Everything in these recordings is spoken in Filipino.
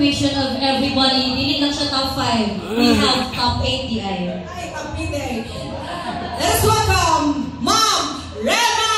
information of everybody, dili lang siya top 5. We have top 8 di ay. Ay, top 8 ay. Let's welcome Ma'am Rema!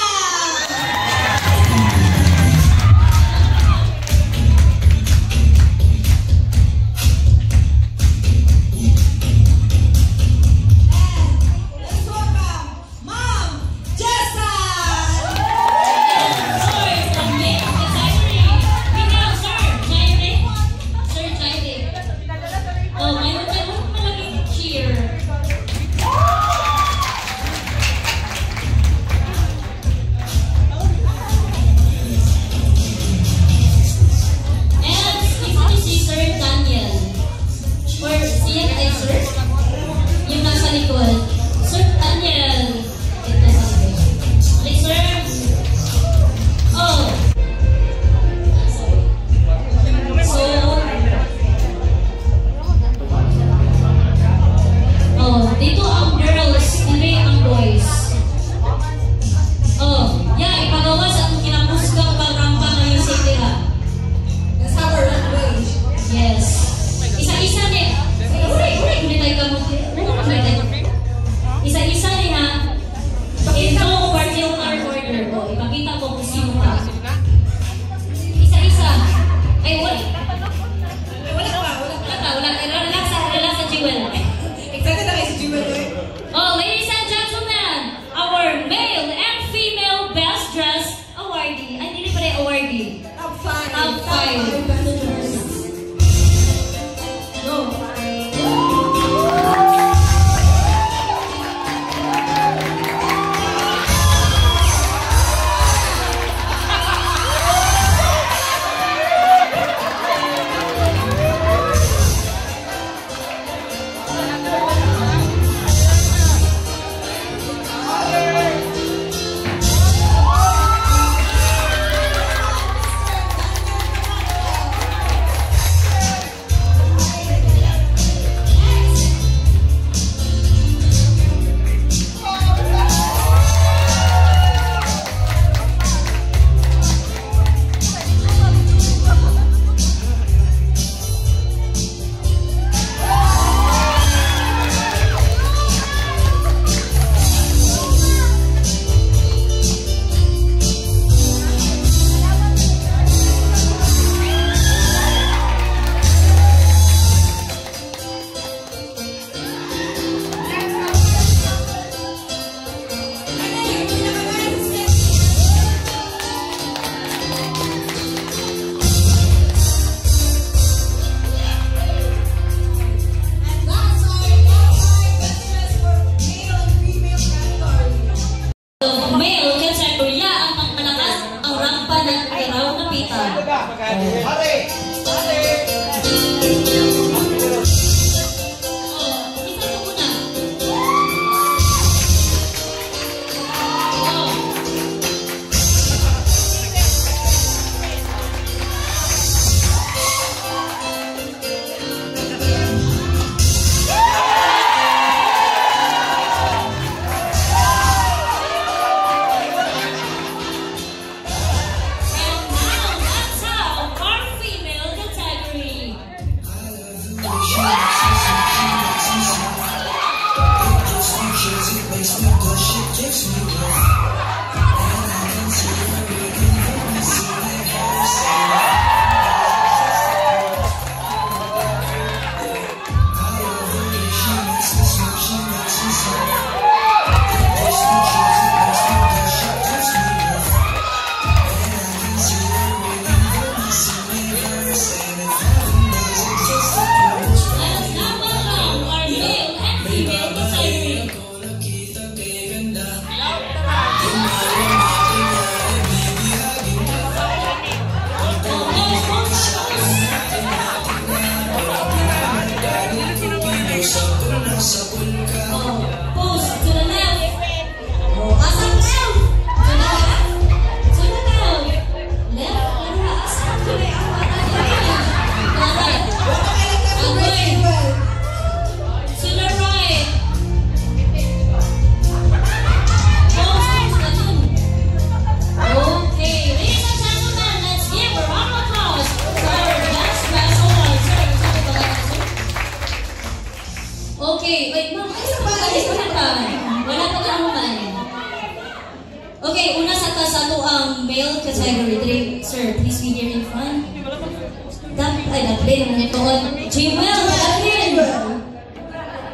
Ay, Daplin, ang itoon. Jewel, Daplin.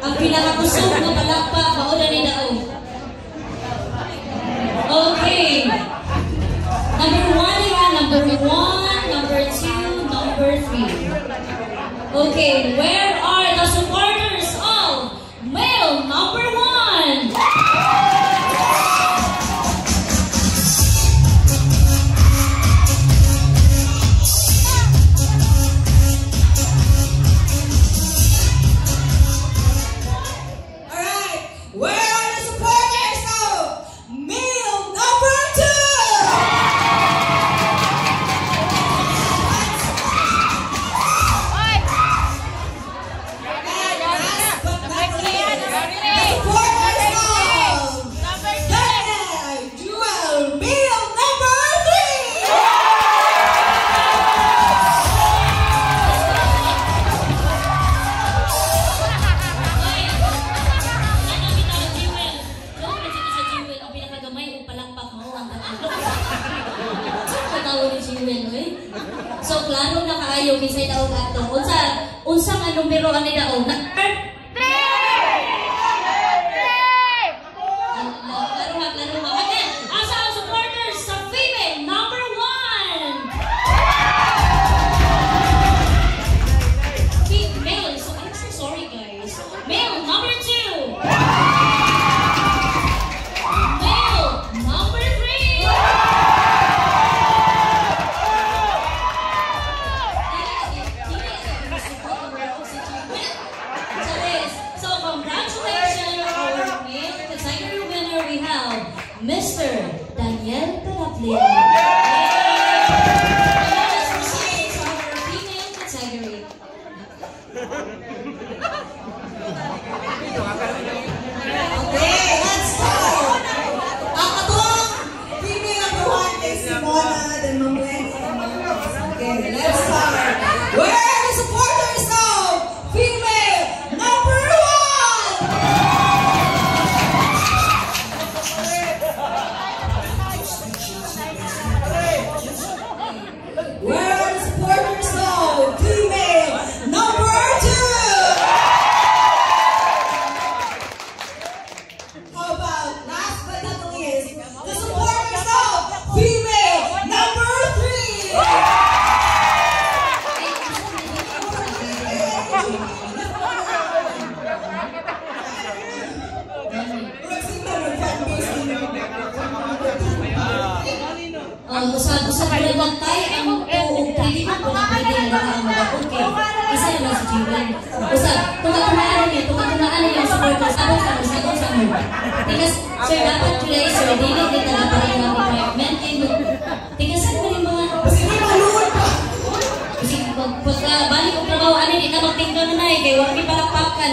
Ang pinakakusog na palakpak, mauna ni Daog. Okay. Number 1 yan. Number 1, number 2, number 3. Okay, where are the supporters of male number 1? So, klaro na kaayo kinsay daog ato. Unsang ang numero ani daog? Number 3! Klaro ha. Again, asa ang supporters sa female number 1? Female, so I'm so sorry guys. Male number 2. Male number 3. Mr. Daniel Paraplin. Let's proceed to our female category. Okay, let's go! Ang atong female number 1 is Simona de Manuel. Okay, let's start. Where are the supporters of female number 1? Where are the supporters of female number 2? How about last but not least, the supporters of female number 3? Usap na lang tayo ang pwede mo kung pwede na ang okay. Isa lang si Jewel. Usap, tunga-tungaan niya ang supporters. Sabon sa mo. Tigas, sir, dapat today, sir, dili din na pa rin ang equipment. Tigasan mo rin mga... Kasi pagkabalik ko trabaho, di na magtinggan na eh, kaya huwag palakpakan.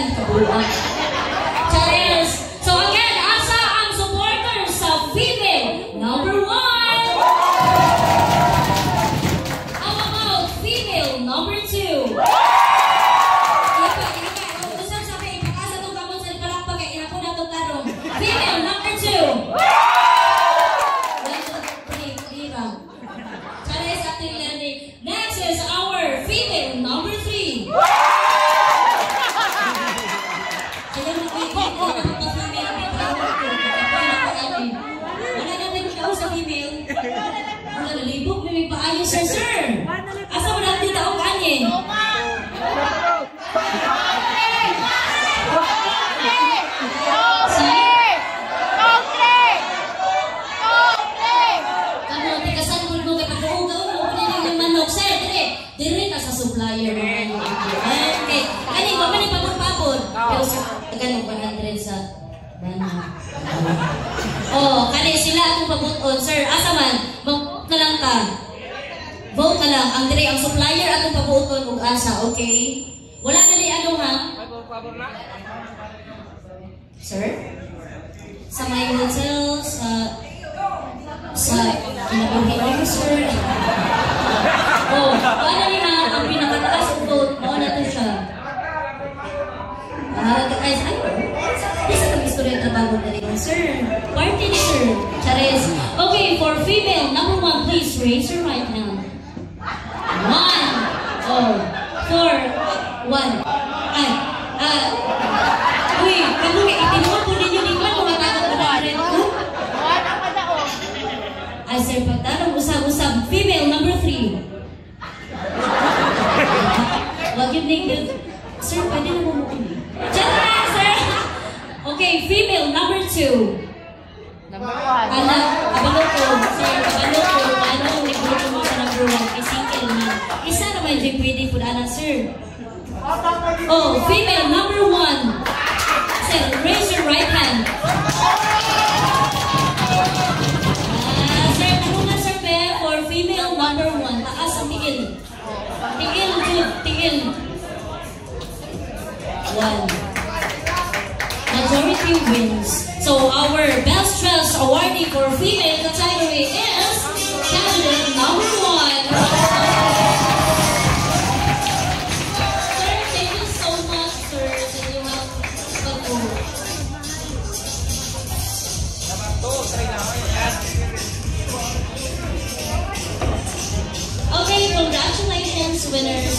Charles! So again, asa ang supporters sa female number 1? Number 2. Usap sa kay ipakasa tong kamot sa palakpak kay ina ko na tong tarong. Female number 2. Next is our female number 3. Kaya na kayo female wala natin ikaw sa female. Wala nalibog may paayo sir. Asa mo natin taong kanin? Kamu, tikasan mo mo kay pagkuhugaw mo kung nila yung manok. Sir, dire na sa supplier mo. Okay. Kani, ba man ipapapapod? Pero sa taganong 100 sa dana. Oh, kani sila akong pabuton. Sir, asa man? Mag-vote na lang ta. Vote na lang. Ang dire ang supplier atong pabuton ug asa, okay? Wala na ni ano ha? Sir? Sa may hotel, sa kinabuhi sir. Oh, paano ni ha? Ang pinakataas ang vote, mao na to siya. Guys, ay, isa kang istorya na bago na rin, sir. Party ni sir. Charis. Okay, for female, number 1, please raise your right hand. 1. Oh. 1. Ay, uy, kamu itinuwa po ninyo ni Juan, mga takot na na-rent ko. Ay, sir, pagtanong, usab-usab. Female, number 3. Wag yun naked. Sir, pwede na bumukuli. Tiyara, sir! Okay, female, number 2. Number 1. Anak, kabalo ko. Sir, kabalo ko. Ano, nagbuto mo sa number 1. Kay single man. Isa naman yung pwede po anak, sir. Oh, female, number 1. Sir, raise your right hand. Sir, tanungan, sir, for female, number 1. Taas ang tigil. Tigil, Jude, tigil. 1. Majority wins. So our best dress awardee for female category is candidate number 1. Sir, thank you so much, sir, that you have come. Okay, congratulations, winners.